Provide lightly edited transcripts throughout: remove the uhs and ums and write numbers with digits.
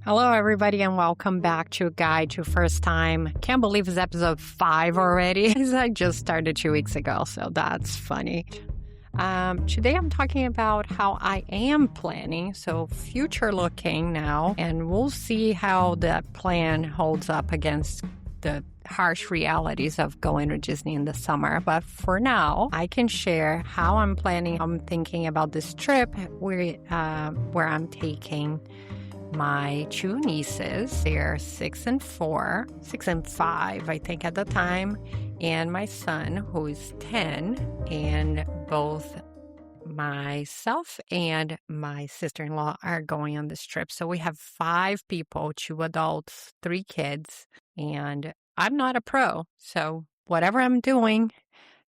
Hello, everybody, and welcome back to Guide to First Time. Can't believe it's episode 5 already. I just started 2 weeks ago, so that's funny. Today I'm talking about how I am planning, so future looking now, and we'll see how that plan holds up against the harsh realities of going to Disney in the summer. But for now, I can share how I'm planning. I'm thinking about this trip where I'm taking my 2 nieces. They're 6 and 5, I think at the time, and my son, who is 10, and both myself and my sister-in-law are going on this trip. So we have 5 people, 2 adults, 3 kids, and I'm not a pro. So whatever I'm doing,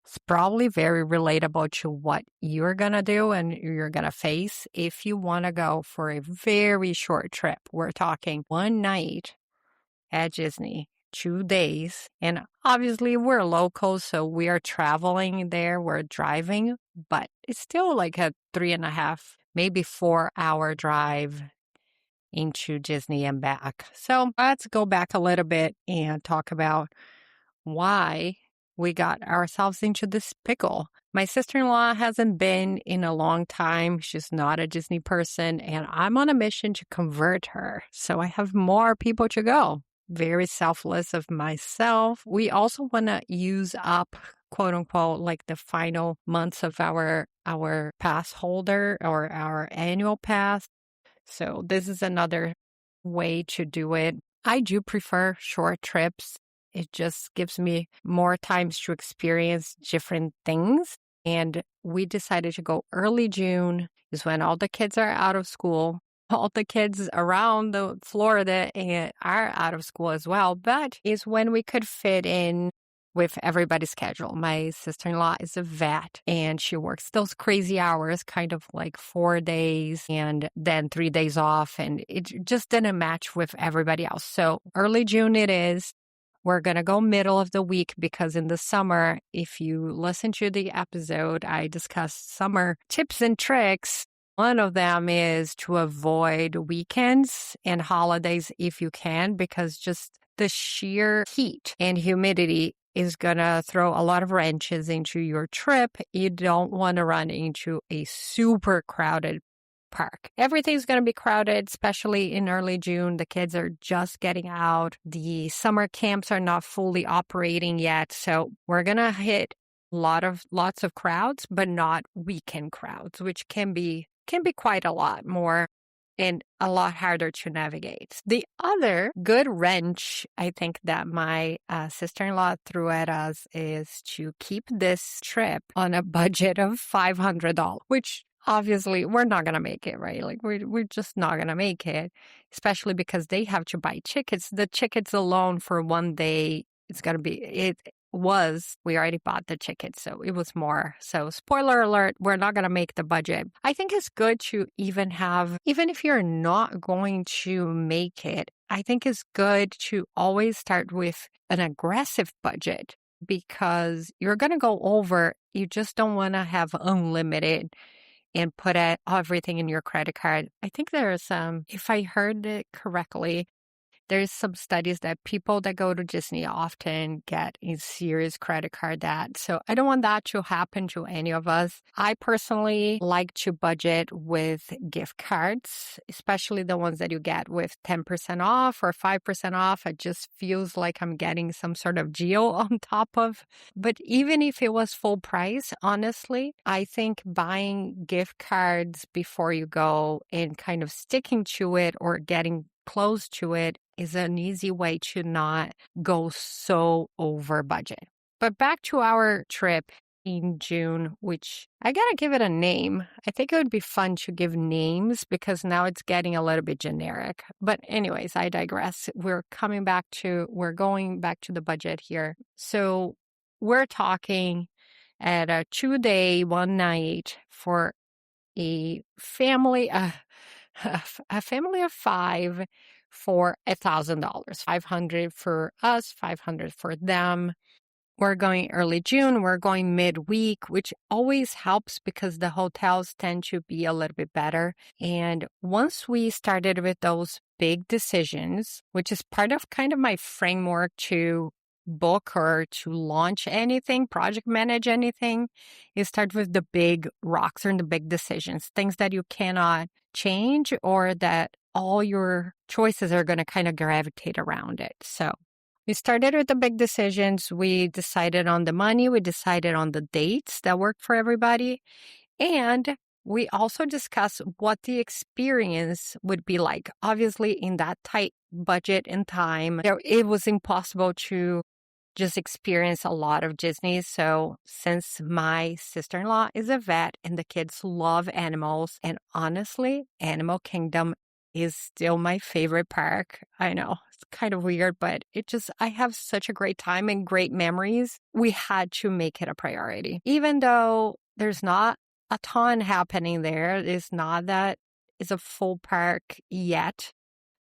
it's probably very relatable to what you're going to do and you're going to face if you want to go for a very short trip. We're talking 1 night at Disney, 2 days. And obviously, we're locals, so we are traveling there. We're driving, but it's still like a 3.5, maybe 4-hour drive into Disney and back. So let's go back a little bit and talk about why we got ourselves into this pickle. My sister-in-law hasn't been in a long time. She's not a Disney person, and I'm on a mission to convert her. So I have more people to go. Very selfless of myself. We also want to use up, quote unquote, like the final months of our pass holder or our annual pass. So this is another way to do it. I do prefer short trips. It just gives me more times to experience different things. And we decided to go early June is when all the kids are out of school. All the kids around the Florida are out of school as well, but is when we could fit in with everybody's schedule. My sister-in-law is a vet and she works those crazy hours, kind of like 4 days and then 3 days off. And it just didn't match with everybody else. So early June it is. We're going to go middle of the week because in the summer, if you listen to the episode, I discussed summer tips and tricks. One of them is to avoid weekends and holidays if you can, because just the sheer heat and humidity is going to throw a lot of wrenches into your trip. You don't want to run into a super crowded park. Everything's going to be crowded, especially in early June. The kids are just getting out. The summer camps are not fully operating yet. So we're going to hit lots of crowds, but not weekend crowds, which can be quite a lot more and a lot harder to navigate. The other good wrench I think that my sister-in-law threw at us is to keep this trip on a budget of $500, which obviously we're not going to make it, right? Like we're just not going to make it, especially because they have to buy tickets. The tickets alone for 1 day, we already bought the tickets, so it was more. So spoiler alert, we're not going to make the budget. I think it's good to even if you're not going to make it, I think it's good to always start with an aggressive budget because you're going to go over. You just don't want to have unlimited and put everything in your credit card. I think there's if I heard it correctly, there's some studies that people that go to Disney often get a serious credit card debt. So I don't want that to happen to any of us. I personally like to budget with gift cards, especially the ones that you get with 10% off or 5% off. It just feels like I'm getting some sort of deal on top of. But even if it was full price, honestly, I think buying gift cards before you go and kind of sticking to it or getting close to it is an easy way to not go so over budget. But back to our trip in June, which I gotta give it a name. I think it would be fun to give names because now it's getting a little bit generic. But anyways, I digress. We're going back to the budget here. So we're talking at a 2-day, 1 night for a family, a family of 5 for $1,000, $500 for us, $500 for them. We're going early June. We're going midweek, which always helps because the hotels tend to be a little bit better. And once we started with those big decisions, which is part of kind of my framework to book or to launch anything, project manage anything, is start with the big rocks or the big decisions, things that you cannot change or that all your choices are going to kind of gravitate around it. So we started with the big decisions. We decided on the money. We decided on the dates that work for everybody. And we also discussed what the experience would be like. Obviously, in that tight budget and time, it was impossible to just experience a lot of Disney. So since my sister-in-law is a vet and the kids love animals, and honestly, Animal Kingdom is still my favorite park. I know it's kind of weird, but I have such a great time and great memories. We had to make it a priority. Even though there's not a ton happening there, it's not that it's a full park yet.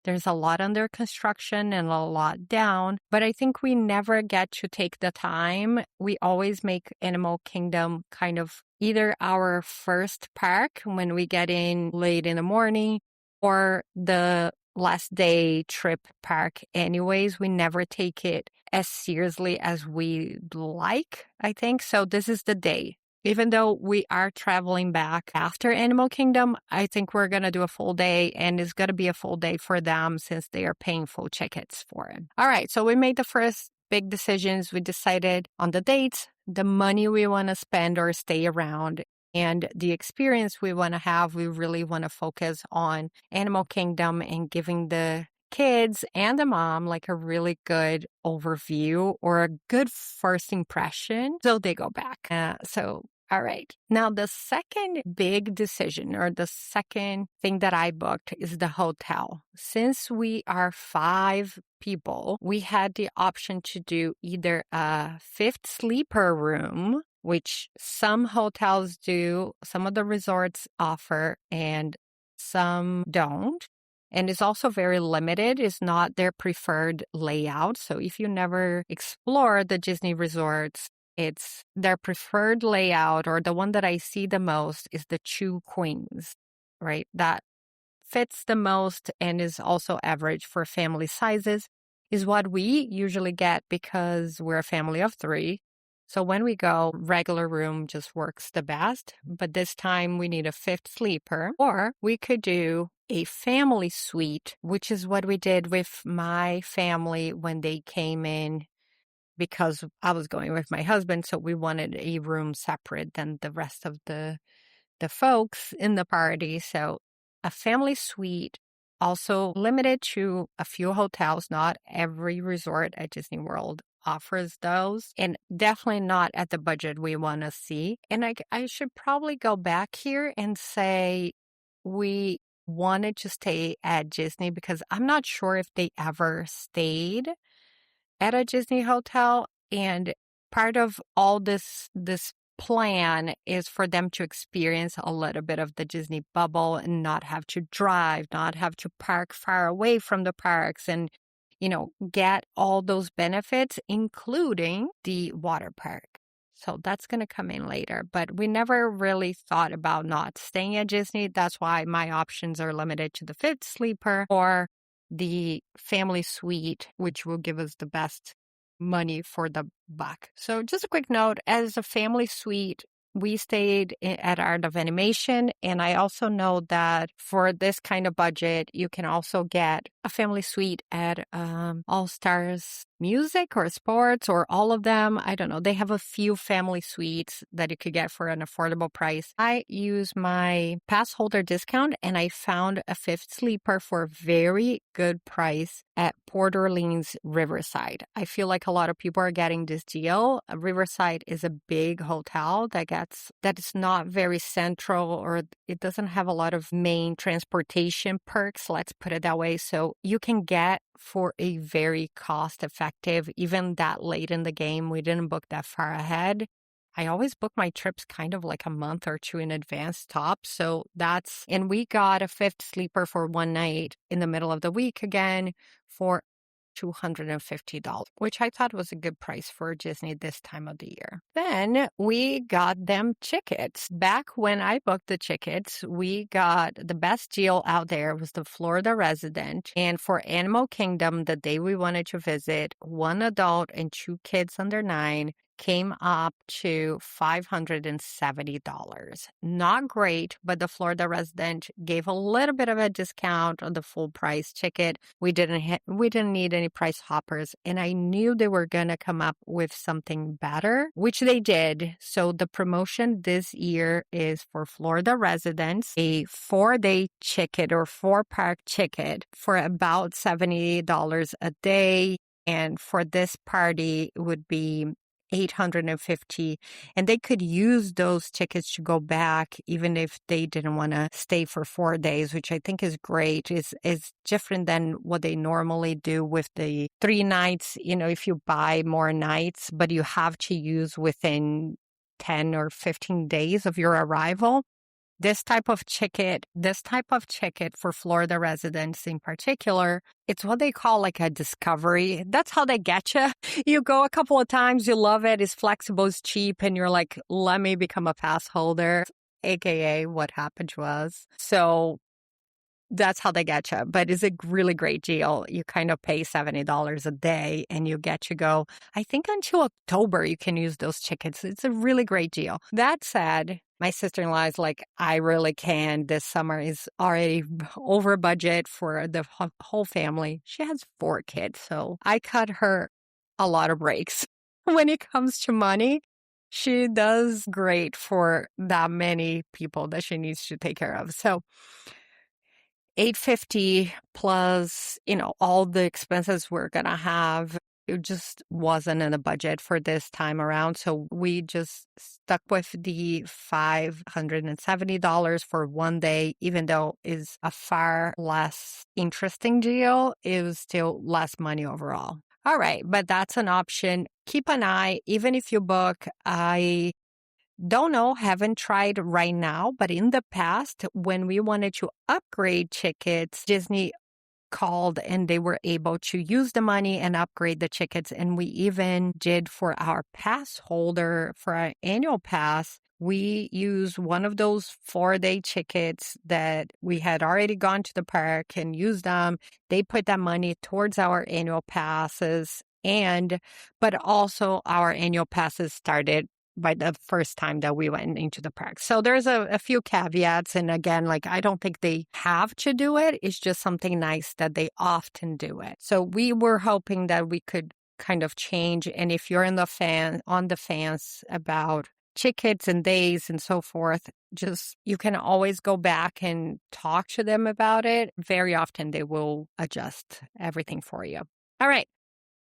There's a lot under construction and a lot down, but I think we never get to take the time. We always make Animal Kingdom kind of either our first park when we get in late in the morning or the last day trip park anyways. We never take it as seriously as we'd like, I think. So this is the day. Even though we are traveling back after Animal Kingdom, I think we're going to do a full day, and it's going to be a full day for them since they are paying full tickets for it. All right, so we made the first big decisions. We decided on the dates, the money we want to spend or stay around, and the experience we want to have. We really want to focus on Animal Kingdom and giving the kids and the mom like a really good overview or a good first impression so they go back. All right. Now, the second big decision or the second thing that I booked is the hotel. Since we are 5 people, we had the option to do either a 5th sleeper room, which some hotels do, some of the resorts offer, and some don't. And it's also very limited. It's not their preferred layout. So if you never explore the Disney resorts, it's their preferred layout, or the one that I see the most is the 2 queens, right? That fits the most and is also average for family sizes, is what we usually get because we're a family of 3. So when we go, regular room just works the best. But this time we need a 5th sleeper, or we could do a family suite, which is what we did with my family when they came in, because I was going with my husband. So we wanted a room separate than the rest of the folks in the party. So a family suite, also limited to a few hotels. Not every resort at Disney World offers those, and definitely not at the budget we want to see. And I should probably go back here and say we wanted to stay at Disney because I'm not sure if they ever stayed at a Disney hotel. And part of all this plan is for them to experience a little bit of the Disney bubble and not have to drive, not have to park far away from the parks, and get all those benefits, including the water park. So that's going to come in later. But we never really thought about not staying at Disney. That's why my options are limited to the 5th sleeper or the family suite, which will give us the best money for the buck. So just a quick note, as a family suite, we stayed at Art of Animation, and I also know that for this kind of budget, you can also get a family suite at All Stars Music or Sports or all of them. I don't know. They have a few family suites that you could get for an affordable price. I use my pass holder discount, and I found a 5th sleeper for a very good price at Port Orleans Riverside. I feel like a lot of people are getting this deal. Riverside is a big hotel that is not very central, or it doesn't have a lot of main transportation perks, let's put it that way. So you can get for a very cost-effective, even that late in the game. We didn't book that far ahead. I always book my trips kind of like a month or 2 in advance top. So and we got a 5th sleeper for one night in the middle of the week again for $250, which I thought was a good price for Disney this time of the year. Then we got them tickets. Back when I booked the tickets, we got the best deal out there was the Florida resident. And for Animal Kingdom, the day we wanted to visit, one adult and two kids under 9 came up to $570. Not great, but the Florida resident gave a little bit of a discount on the full price ticket. We didn't need any price hoppers, and I knew they were going to come up with something better, which they did. So the promotion this year is for Florida residents, a 4-day ticket or 4-park ticket for about $70 a day. And for this party, it would be $850, and they could use those tickets to go back even if they didn't want to stay for 4 days, which I think is great. Is different than what they normally do with the 3 nights. If you buy more nights, but you have to use within 10 or 15 days of your arrival. This type of ticket for Florida residents in particular, it's what they call like a discovery. That's how they get you. You go a couple of times, you love it, it's flexible, it's cheap, and you're like, let me become a pass holder, aka what happened to us. So that's how they get you. But it's a really great deal. You kind of pay $70 a day and you get to go, I think until October, you can use those tickets. It's a really great deal. That said, my sister-in-law is like, I really can. This summer is already over budget for the whole family. She has 4 kids, so I cut her a lot of breaks. When it comes to money, she does great for that many people that she needs to take care of. So $850 plus, all the expenses we're going to have. It just wasn't in the budget for this time around. So we just stuck with the $570 for 1 day, even though it's a far less interesting deal. It was still less money overall. All right, but that's an option. Keep an eye, even if you book. I don't know, haven't tried right now, but in the past, when we wanted to upgrade tickets, Disney called and they were able to use the money and upgrade the tickets. And we even did for our pass holder, for our annual pass, we used one of those 4-day tickets that we had already gone to the park and used them. They put that money towards our annual passes, but also our annual passes started by the first time that we went into the park. So there's a few caveats. And again, I don't think they have to do it. It's just something nice that they often do it. So we were hoping that we could kind of change. And if you're on the fence about tickets and days and so forth, you can always go back and talk to them about it. Very often they will adjust everything for you. All right.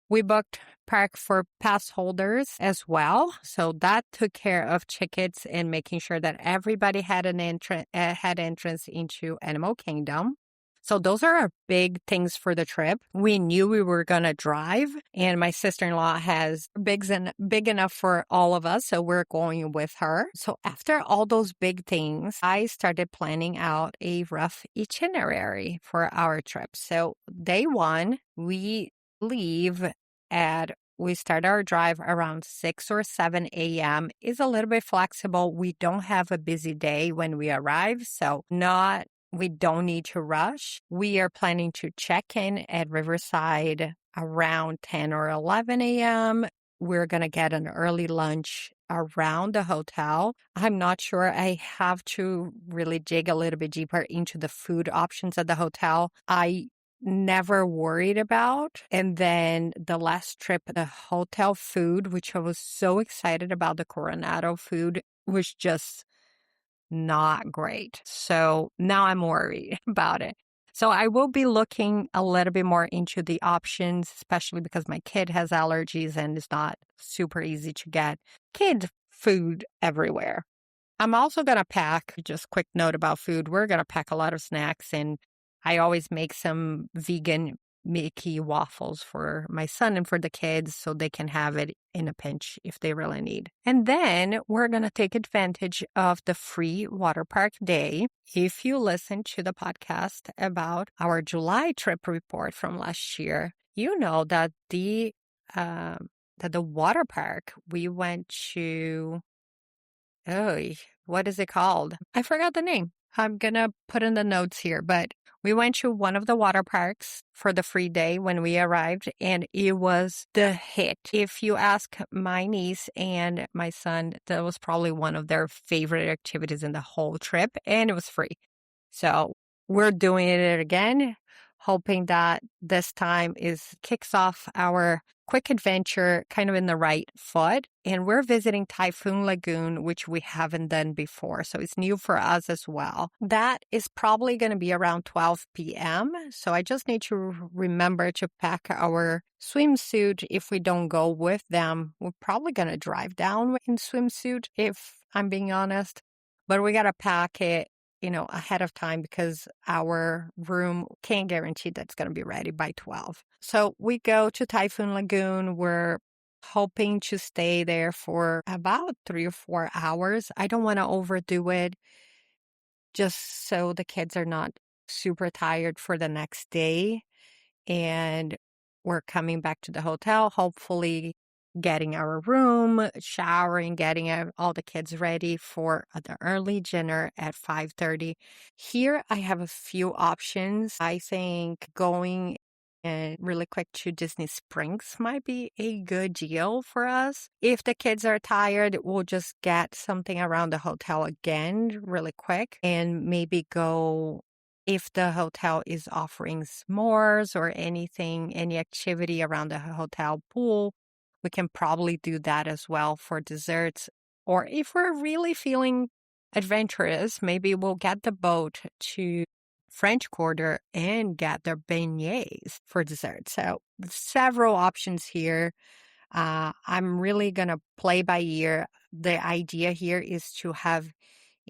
We booked park for pass holders as well. So that took care of tickets and making sure that everybody had entrance into Animal Kingdom. So those are our big things for the trip. We knew we were going to drive, and my sister-in-law has big enough for all of us, so we're going with her. So after all those big things, I started planning out a rough itinerary for our trip. So day 1, we start our drive around 6 or 7 a.m. It's a little bit flexible. We don't have a busy day when we arrive, so we don't need to rush. We are planning to check in at Riverside around 10 or 11 a.m. We're going to get an early lunch around the hotel. I'm not sure. I have to really dig a little bit deeper into the food options at the hotel. I never worried about. And then the last trip, the hotel food, which I was so excited about, the Coronado food, was just not great. So now I'm worried about it. So I will be looking a little bit more into the options, especially because my kid has allergies and it's not super easy to get kid food everywhere. I'm also going to pack, just quick note about food, we're going to pack a lot of snacks, and I always make some vegan Mickey waffles for my son and for the kids so they can have it in a pinch if they really need. And then we're going to take advantage of the free water park day. If you listen to the podcast about our July trip report from last year, you know um, that the water park we went to, oh, what is it called? I forgot the name. I'm gonna put in the notes here, but we went to one of the water parks for the free day when we arrived, and it was the hit. If you ask my niece and my son, that was probably one of their favorite activities in the whole trip, and it was free. So we're doing it again, hoping that this time is kicks off our quick adventure kind of in the right foot. And we're visiting Typhoon Lagoon, which we haven't done before. So it's new for us as well. That is probably going to be around 12 p.m. So I just need to remember to pack our swimsuit. If we don't go with them, we're probably going to drive down in swimsuit, if I'm being honest. But we got to pack it, ahead of time because our room can't guarantee that's going to be ready by 12. So we go to Typhoon Lagoon. We're hoping to stay there for about 3 or 4 hours. I don't want to overdo it just so the kids are not super tired for the next day. And we're coming back to the hotel, hopefully getting our room, showering, getting all the kids ready for the early dinner at 5:30. Here I have a few options. I think going really quick to Disney Springs might be a good deal for us. If the kids are tired, we'll just get something around the hotel again really quick and maybe go if the hotel is offering s'mores or anything, any activity around the hotel pool, we can probably do that as well for desserts. Or if we're really feeling adventurous, maybe we'll get the boat to French Quarter and get their beignets for dessert. So several options here. I'm really going to play by ear. The idea here is to have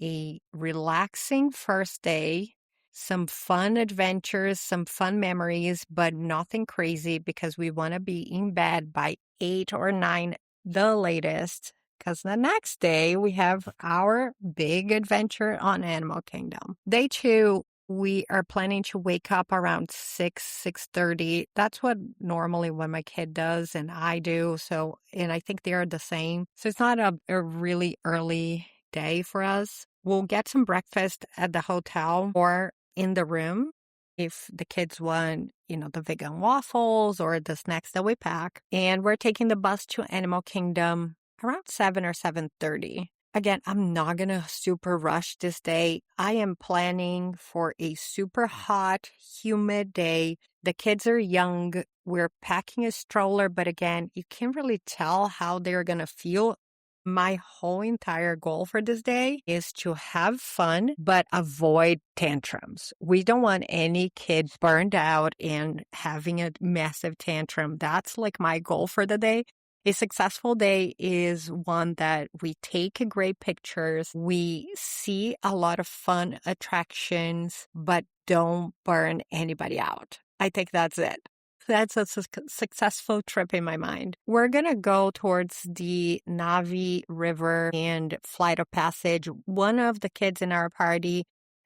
a relaxing first day, some fun adventures, some fun memories, but nothing crazy because we want to be in bed by 8 or 9, the latest. Because the next day we have our big adventure on Animal Kingdom. Day 2, we are planning to wake up around 6:30. That's what normally when my kid does and I do. So, and I think they're the same. So it's not a really early day for us. We'll get some breakfast at the hotel or in the room if the kids want, the vegan waffles or the snacks that we pack. And we're taking the bus to Animal Kingdom around 7 or 7:30. Again, I'm not going to super rush this day. I am planning for a super hot, humid day. The kids are young. We're packing a stroller, but again, you can't really tell how they're going to feel. My whole entire goal for this day is to have fun, but avoid tantrums. We don't want any kid burned out and having a massive tantrum. That's like my goal for the day. A successful day is one that we take great pictures, we see a lot of fun attractions, but don't burn anybody out. I think that's it. That's a successful trip in my mind. We're going to go towards the Navi River and Flight of Passage. One of the kids in our party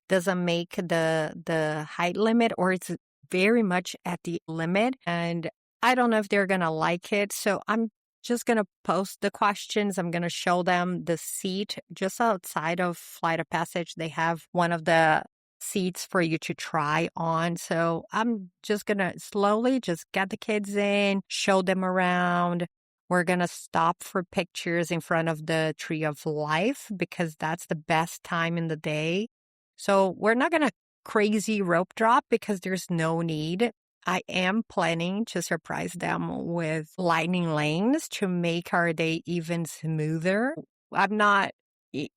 doesn't make the height limit, or it's very much at the limit. And I don't know if they're going to like it. So I'm just going to post the questions. I'm going to show them the seat just outside of Flight of Passage. They have one of the seats for you to try on. So I'm just going to slowly just get the kids in, show them around. We're going to stop for pictures in front of the Tree of Life because that's the best time in the day. So we're not going to crazy rope drop because there's no need. I am planning to surprise them with lightning lanes to make our day even smoother. I'm not,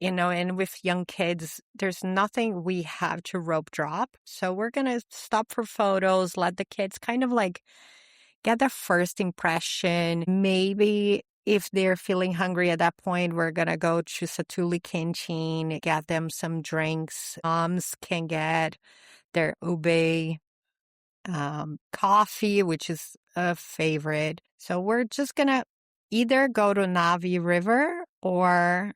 and with young kids, there's nothing we have to rope drop. So we're going to stop for photos, let the kids kind of like get the first impression. Maybe if they're feeling hungry at that point, we're going to go to Satuli Canteen, get them some drinks. Moms can get their ube coffee, which is a favorite. So we're just going to either go to Navi River or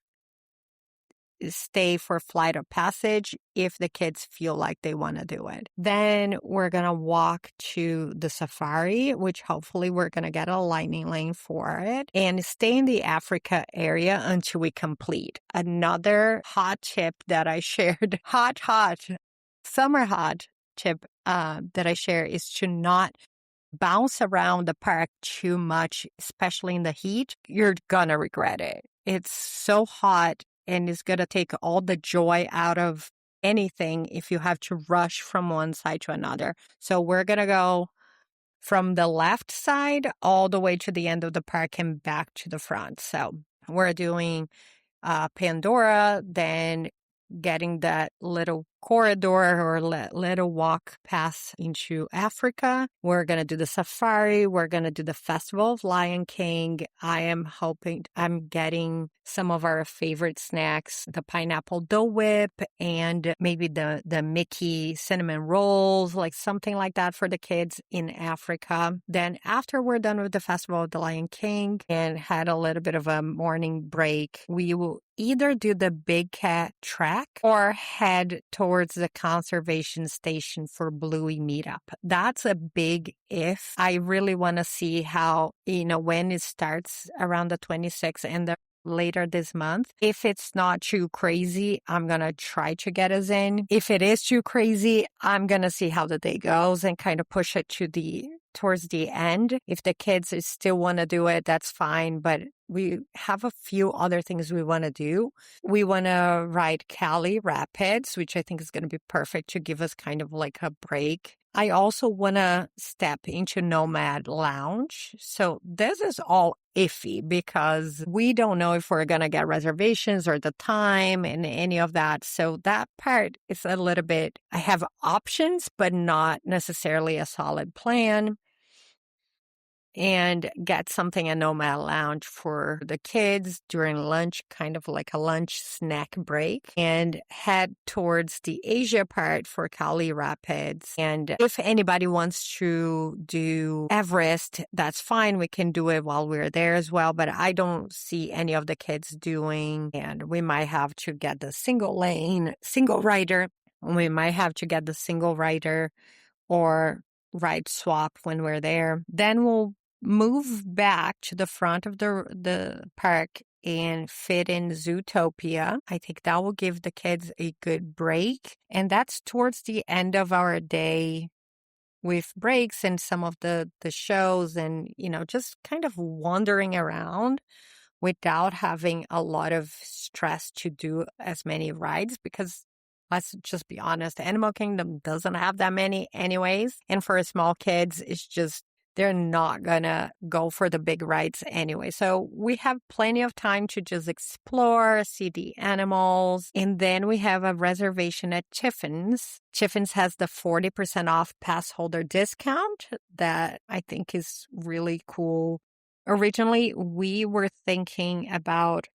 stay for flight of passage if the kids feel like they want to do it. Then we're going to walk to the safari, which hopefully we're going to get a lightning lane for it, and stay in the Africa area until we complete. Another hot tip that I shared, summer hot tip that I share is to not bounce around the park too much, especially in the heat. You're gonna regret it. It's so hot and it's gonna take all the joy out of anything if you have to rush from one side to another. So we're gonna go from the left side all the way to the end of the park and back to the front. So we're doing Pandora, then getting that little corridor or little walk path into Africa. We're going to do the safari. We're going to do the Festival of Lion King. I'm getting some of our favorite snacks, the pineapple Dole Whip and maybe the Mickey cinnamon rolls, like something like that for the kids in Africa. Then after we're done with the Festival of the Lion King and had a little bit of a morning break, we will either do the Big Cat Track or head towards the conservation station for Bluey meetup. That's a big if. I really want to see how, when it starts around the 26th and later this month. If it's not too crazy, I'm going to try to get us in. If it is too crazy, I'm going to see how the day goes and kind of push it towards the end. If the kids still want to do it, that's fine. But we have a few other things we want to do. We want to ride Cali Rapids, which I think is going to be perfect to give us kind of like a break. I also want to step into Nomad Lounge. So this is all iffy because we don't know if we're going to get reservations or the time and any of that. So that part is a little bit, I have options, but not necessarily a solid plan. And get something at Nomad Lounge for the kids during lunch, kind of like a lunch snack break, and head towards the Asia part for Cali Rapids. And if anybody wants to do Everest, that's fine. We can do it while we're there as well, but I don't see any of the kids doing, and we might have to get the single rider. We might have to get the single rider or ride swap when we're there. Then we'll move back to the front of the park and fit in Zootopia. I think that will give the kids a good break. And that's towards the end of our day with breaks and some of the shows and, just kind of wandering around without having a lot of stress to do as many rides because let's just be honest, Animal Kingdom doesn't have that many anyways. And for small kids, it's just, they're not gonna go for the big rides anyway. So we have plenty of time to just explore, see the animals. And then we have a reservation at Chiffin's. Chiffin's has the 40% off pass holder discount that I think is really cool. Originally, we were thinking about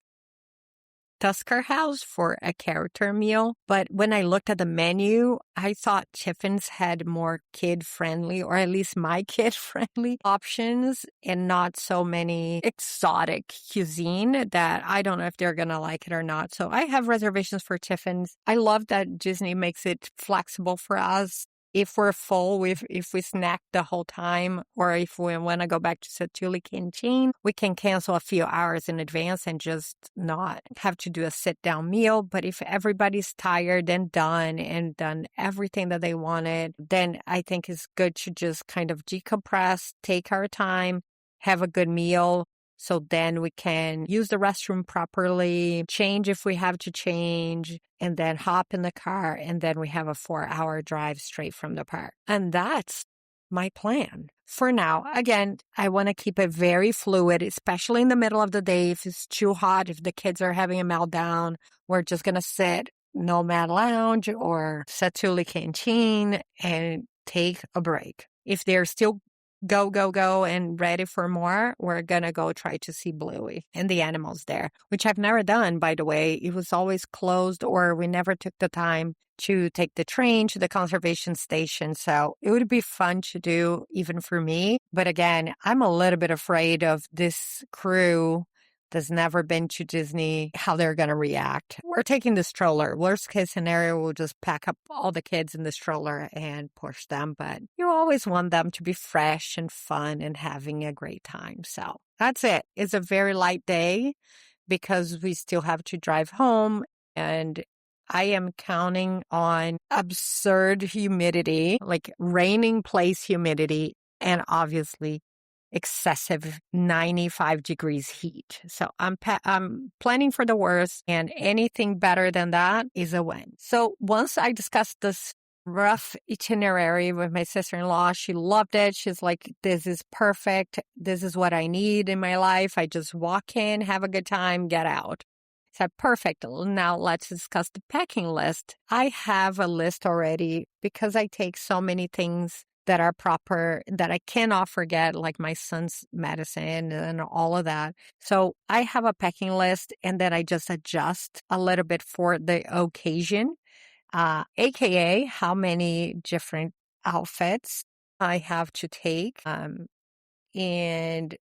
Tusker House for a character meal. But when I looked at the menu, I thought Chiffin's had more kid-friendly, or at least my kid-friendly options and not so many exotic cuisine that I don't know if they're going to like it or not. So I have reservations for Chiffin's. I love that Disney makes it flexible for us. If we're full, if we snack the whole time, or if we want to go back to Satuli Canteen, we can cancel a few hours in advance and just not have to do a sit-down meal. But if everybody's tired and done everything that they wanted, then I think it's good to just kind of decompress, take our time, have a good meal. So then we can use the restroom properly, change if we have to change, and then hop in the car. And then we have a 4-hour drive straight from the park. And that's my plan for now. Again, I want to keep it very fluid, especially in the middle of the day. If it's too hot, if the kids are having a meltdown, we're just going to sit Nomad Lounge or Satuli Canteen and take a break. If they're still go and ready for more, we're gonna go try to see Bluey and the animals there, which I've never done, by the way. It was always closed, or we never took the time to take the train to the conservation station. So it would be fun to do even for me. But again, I'm a little bit afraid of this crew that's never been to Disney, how they're going to react. We're taking the stroller. Worst case scenario, we'll just pack up all the kids in the stroller and push them. But you always want them to be fresh and fun and having a great time. So that's it. It's a very light day because we still have to drive home, and I am counting on absurd humidity, like raining place humidity, and obviously excessive 95 degrees heat. So I'm planning for the worst, and anything better than that is a win. So once I discussed this rough itinerary with my sister-in-law, she loved it. She's like, this is perfect. This is what I need in my life. I just walk in, have a good time, get out. I said, perfect. Now let's discuss the packing list. I have a list already because I take so many things that are proper that I cannot forget, like my son's medicine and all of that. So I have a packing list, and then I just adjust a little bit for the occasion, aka how many different outfits I have to take. And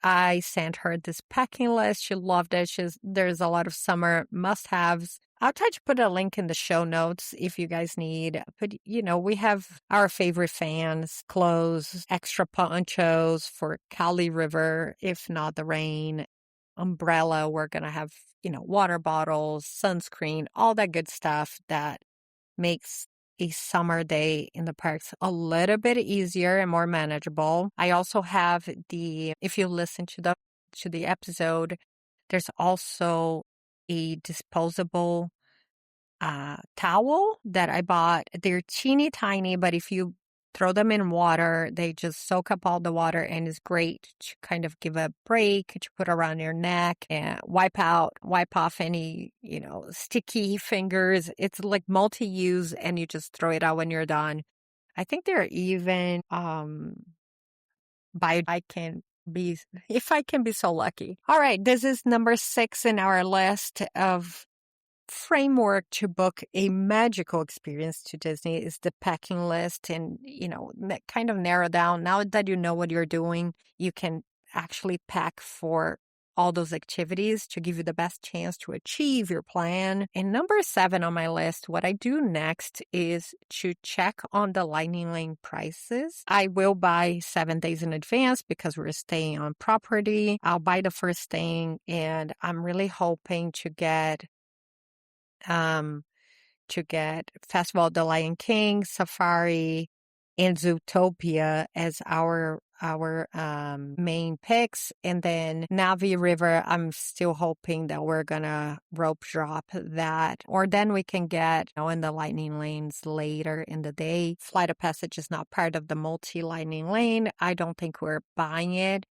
I sent her this packing list. She loved it. There's a lot of summer must-haves. I'll try to put a link in the show notes if you guys need. But, we have our favorite fans, clothes, extra ponchos for Kali River, if not the rain, umbrella. We're going to have, water bottles, sunscreen, all that good stuff that makes a summer day in the parks a little bit easier and more manageable. I also have if you listen to the episode, there's also a disposable towel that I bought. They're teeny tiny, but if you throw them in water, they just soak up all the water, and it's great to kind of give a break, to put around your neck and wipe off any, sticky fingers. It's like multi-use, and you just throw it out when you're done. I think they're even if I can be so lucky. All right, this is number 6 in our list of framework to book a magical experience to Disney is the packing list, and kind of narrow down. Now that you know what you're doing, you can actually pack for all those activities to give you the best chance to achieve your plan. And number 7 on my list, what I do next is to check on the Lightning Lane prices. I will buy 7 days in advance because we're staying on property. I'll buy the first thing, and I'm really hoping to get Festival of the Lion King, Safari, and Zootopia as our main picks. And then Navi River, I'm still hoping that we're gonna rope drop that, or then we can get in the lightning lanes later in the day. Flight of Passage is not part of the multi-lightning lane. I don't think we're buying it.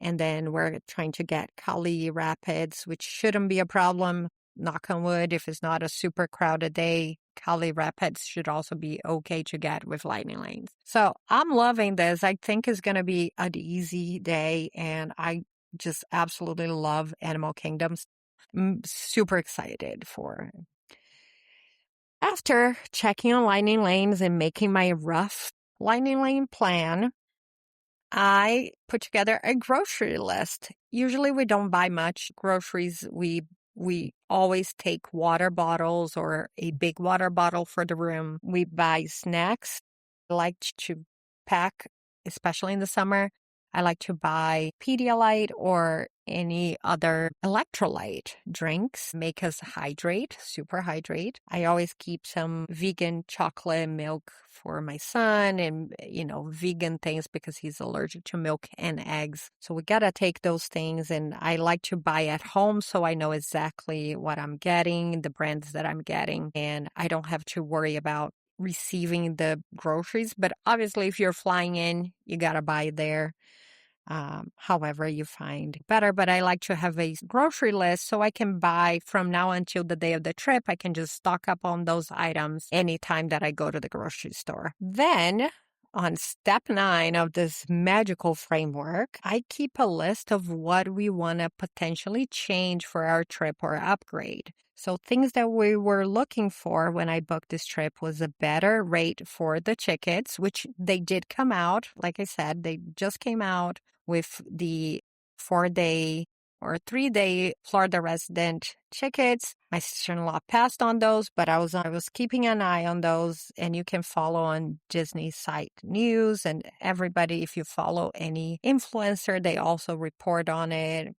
And then we're trying to get Kali Rapids, which shouldn't be a problem. Knock on wood, if it's not a super crowded day, Kali Rapids should also be okay to get with lightning lanes. So I'm loving this. I think it's going to be an easy day, and I just absolutely love Animal Kingdoms. I'm super excited for it. After checking on lightning lanes and making my rough lightning lane plan, I put together a grocery list. Usually we don't buy much groceries. We always take water bottles or a big water bottle for the room. We buy snacks. I like to pack, especially in the summer. I like to buy Pedialyte or any other electrolyte drinks, make us super hydrate. I always keep some vegan chocolate milk for my son and, vegan things because he's allergic to milk and eggs. So we got to take those things, and I like to buy at home so I know exactly what I'm getting, the brands that I'm getting, and I don't have to worry about receiving the groceries. But obviously, if you're flying in, you got to buy there. However you find better. But I like to have a grocery list so I can buy from now until the day of the trip. I can just stock up on those items anytime that I go to the grocery store. Then on step 9 of this magical framework, I keep a list of what we want to potentially change for our trip or upgrade. So things that we were looking for when I booked this trip was a better rate for the tickets, which they did come out. Like I said, they just came out with the 4-day or 3-day Florida resident tickets. My sister-in-law passed on those, but I was keeping an eye on those, and you can follow on Disney site news, and everybody, if you follow any influencer, they also report on it.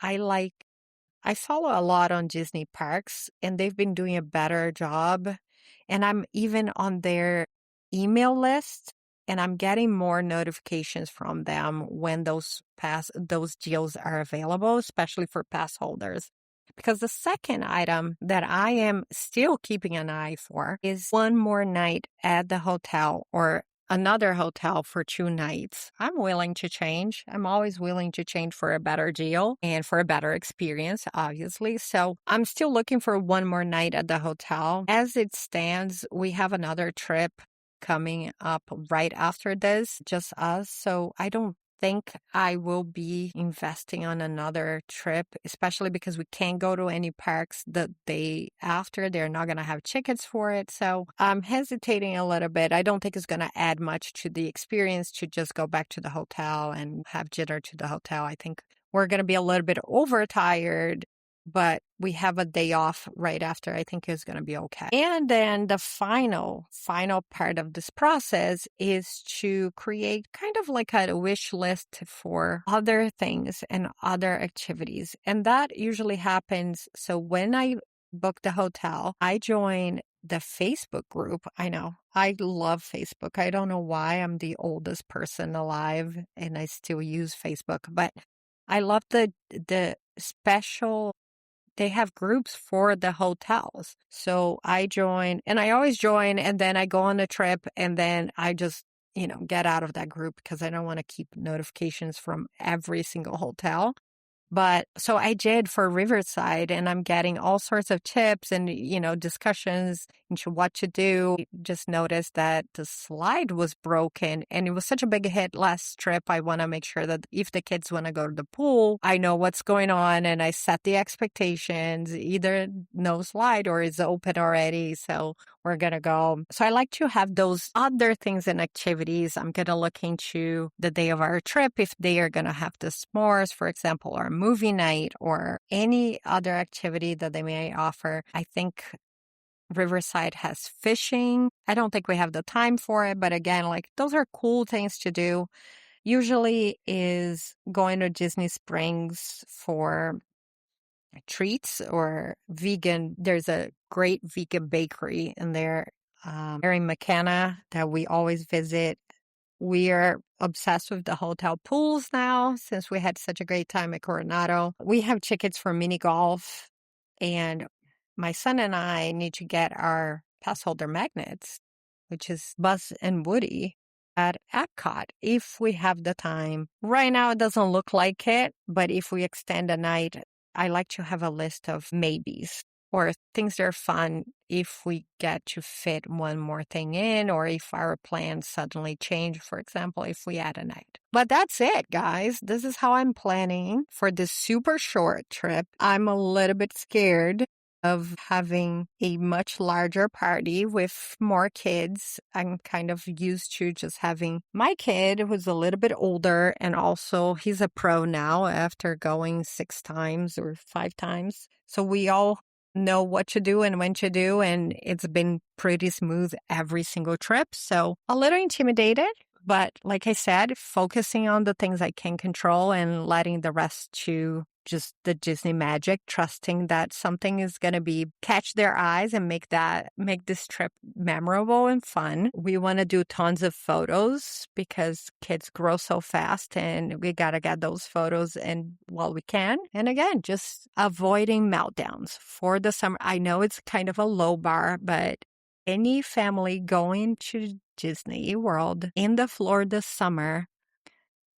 I follow a lot on Disney parks, and they've been doing a better job. And I'm even on their email list, and I'm getting more notifications from them when those deals are available, especially for pass holders. Because the second item that I am still keeping an eye for is one more night at the hotel or another hotel for 2 nights. I'm willing to change. I'm always willing to change for a better deal and for a better experience, obviously. So I'm still looking for one more night at the hotel. As it stands, we have another trip coming up right after this, just us. So I don't think I will be investing on another trip, especially because we can't go to any parks the day after. They're not going to have tickets for it. So I'm hesitating a little bit. I don't think it's going to add much to the experience to just go back to the hotel and have dinner to the hotel. I think we're going to be a little bit overtired, but we have a day off right after. I think it's going to be okay. And then the final part of this process is to create kind of like a wish list for other things and other activities. And that usually happens. So when I book the hotel, I join the Facebook group. I know I love Facebook. I don't know why I'm the oldest person alive and I still use Facebook, but I love the special. They have groups for the hotels. So I join, and I always join, and then I go on a trip, and then I just, get out of that group because I don't want to keep notifications from every single hotel. But so I did for Riverside, and I'm getting all sorts of tips and, discussions into what to do. Just noticed that the slide was broken, and it was such a big hit last trip. I want to make sure that if the kids want to go to the pool, I know what's going on, and I set the expectations, either no slide or it's open already. So we're going to go. So I like to have those other things and activities. I'm going to look into the day of our trip if they are going to have the s'mores, for example, or movie night or any other activity that they may offer. I think Riverside has fishing. I don't think we have the time for it, but again, those are cool things to do. Usually is going to Disney Springs for treats or vegan. There's a great vegan bakery in there, here in McKenna that we always visit. We are obsessed with the hotel pools now since we had such a great time at Coronado. We have tickets for mini golf, and my son and I need to get our pass holder magnets, which is Buzz and Woody, at Epcot if we have the time. Right now, it doesn't look like it, but if we extend a night, I like to have a list of maybes or things that are fun if we get to fit one more thing in, or if our plans suddenly change, for example, if we add a night. But that's it, guys. This is how I'm planning for this super short trip. I'm a little bit scared of having a much larger party with more kids. I'm kind of used to just having my kid who's a little bit older, and also he's a pro now after going 6 times or 5 times. So we all know what to do and when to do, and it's been pretty smooth every single trip. So a little intimidated, but like I said, focusing on the things I can control and letting the rest to just the Disney magic, trusting that something is going to catch their eyes and make this trip memorable and fun. We want to do tons of photos because kids grow so fast, and we got to get those photos in while we can. And again, just avoiding meltdowns for the summer. I know it's kind of a low bar, but any family going to Disney World in the Florida summer,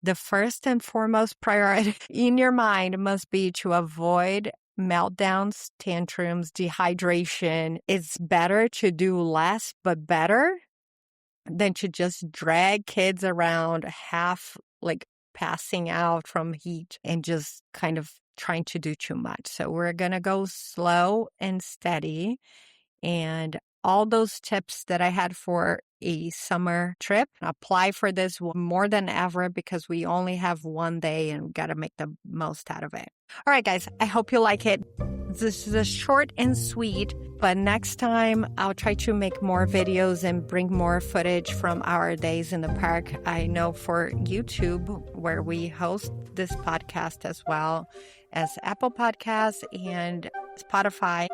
the first and foremost priority in your mind must be to avoid meltdowns, tantrums, dehydration. It's better to do less but better than to just drag kids around half passing out from heat and just kind of trying to do too much. So we're going to go slow and steady. And all those tips that I had for a summer trip. Apply for this more than ever because we only have one day and we got to make the most out of it. All right, guys, I hope you like it. This is a short and sweet, but next time I'll try to make more videos and bring more footage from our days in the park. I know for YouTube, where we host this podcast as well as Apple Podcasts and Spotify,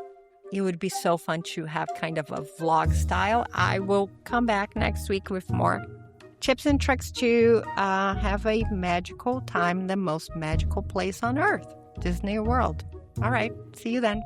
it would be so fun to have kind of a vlog style. I will come back next week with more tips and tricks to have a magical time in the most magical place on earth, Disney World. All right, see you then.